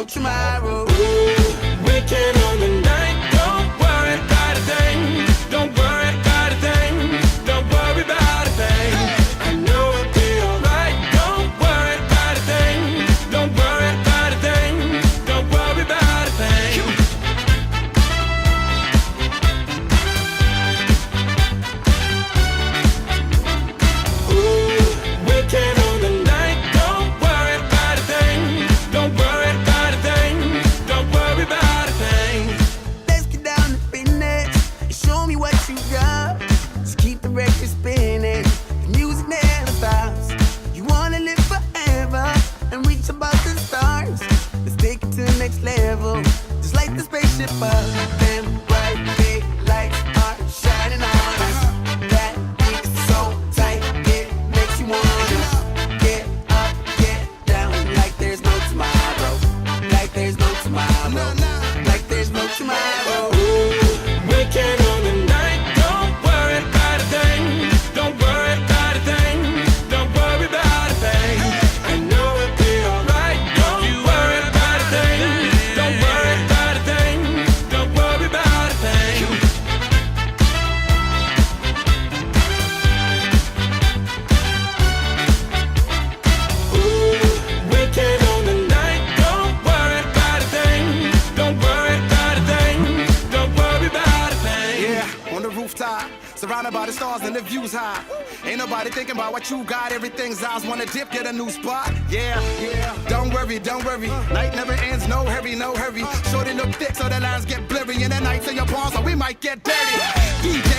no tomorrow. Weekend on the night, don't worry about a thing. Don't worry about a thing. Don't worry about a thing. I know it'll be alright. Don't worry about a thing. Don't worry about a thing. Don't worry about a thing. Weekend on the night, don't worry about a thing. Don't worry about a thing. Don't worry about a thing. Let's get down to business and show me what you got. Just keep the record spinning, the music never stops. You wanna live forever and reach above the stars. Let's take it to the next level, just like the spaceship up. Them bright big lights are shining on us. That beat is so tight, it makes you wanna get up, get down, like there's no tomorrow, like there's no tomorrow, like there's no tomorrow. Weekend on the night, don't worry about a thing. Don't worry about a thing. Don't worry about a thing. I know it'll be alright. Don't worry about a thing. Don't worry about a thing. Don't worry about a thing. Weekend on the night, don't worry about a thing. Don't worry about a thing. Don't worry about a thing. Yeah, on the rooftop, surrounded by the stars and the views high. Ain't nobody thinking about what you got. Everything's eyes wanna dip, get a new spot. Yeah, don't worry, don't worry. Night never ends, no hurry, no hurry. Shorty look thick, so the lines get blurry. In the nights in your palms, so we might get dirty. DJ